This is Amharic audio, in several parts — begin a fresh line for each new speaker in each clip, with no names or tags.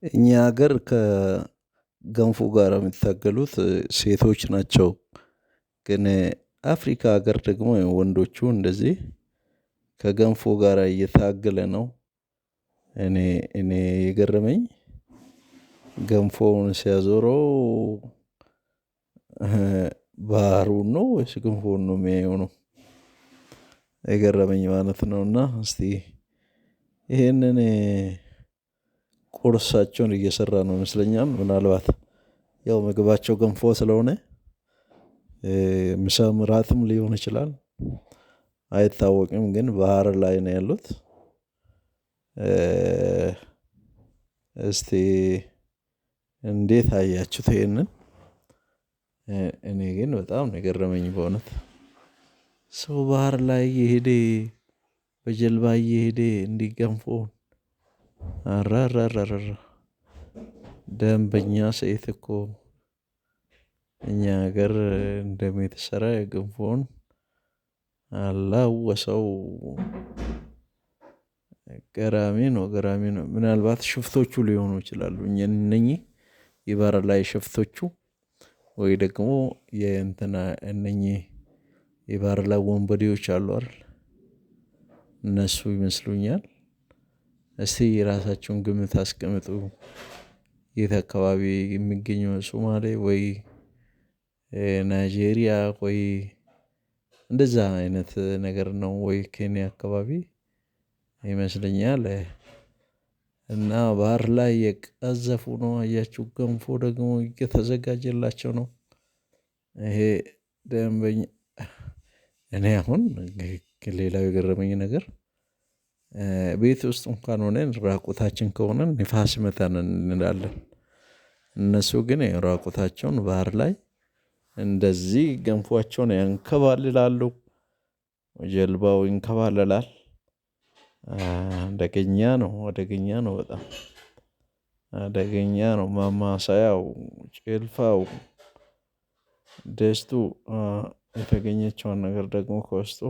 እኛ ሀገር ከገንፎ ጋር የሚታገሉት ሴቶች ናቸው። ግን አፍሪካ ሀገር ደግሞ ወንዶቹ እንደዚህ ከገንፎ ጋር እየታገለ ነው። እኔ እኔ የገረመኝ ገንፎውን ሲያዞረው ባህሩን ነው ወይስ ገንፎውን ነው የሚያየው ነው የገረመኝ ማለት ነው። እና እስቲ ይሄንን ቁርሳቸውን እየሰራ ነው ይመስለኛል። ምናልባት ያው ምግባቸው ገንፎ ስለሆነ ምሳም እራትም ሊሆን ይችላል አይታወቅም። ግን ባህር ላይ ነው ያሉት። እስቲ እንዴት አያችሁት ይሄንን? እኔ ግን በጣም ነው የገረመኝ በእውነት ሰው ባህር ላይ እየሄደ በጀልባ እየሄደ እንዲህ ገንፎውን አረረረረ ደንበኛ ሴት እኮ እኛ ሀገር እንደምትሰራ የገንፎውን አላወሰው። ገራሚ ነው ገራሚ ነው። ምናልባት ሽፍቶቹ ሊሆኑ ይችላሉ እነኚህ የባህር ላይ ሽፍቶቹ ወይ ደግሞ የእንትና እነኚህ የባህር ላይ ወንበዴዎች አሉ አይደል እነሱ ይመስሉኛል። እስቲ የራሳችሁን ግምት አስቀምጡ። የት አካባቢ የሚገኘው ሶማሌ ወይ ናይጄሪያ ወይ እንደዛ አይነት ነገር ነው ወይ ኬንያ አካባቢ ይመስለኛል። እና ባህር ላይ የቀዘፉ ነው አያችሁ ገንፎ ደግሞ እየተዘጋጀላቸው ነው። ይሄ ደንበኛ እኔ አሁን ሌላው የገረመኝ ነገር ቤት ውስጥ እንኳን ሆነን ራቁታችን ከሆነን ንፋስ ይመታናል እንላለን። እነሱ ግን ራቁታቸውን ባህር ላይ እንደዚህ ገንፎአቸውን ያንከባልላሉ። ጀልባው ይንከባለላል። አደገኛ ነው አደገኛ ነው በጣም አደገኛ ነው። ማማሰያው ጭልፋው ድስቱ የተገኘችውን ነገር ደግሞ ከውስጡ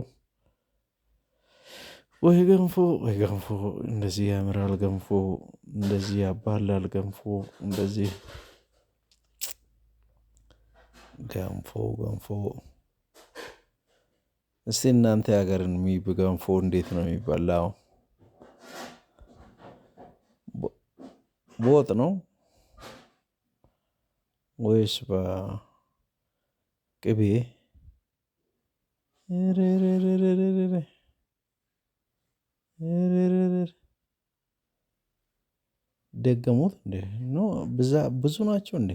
ወይ ገንፎ ወይ ገንፎ እንደዚህ ያምራል ገንፎ እንደዚህ ያባላል ገንፎ እንደዚህ ገንፎ ገንፎ። እስቲ እናንተ ሀገርን ገንፎ እንዴት ነው የሚበላው? በወጥ ነው ወይስ በቅቤ? ደገሙት እንዴ ኖ ብዙ ናቸው እንዴ?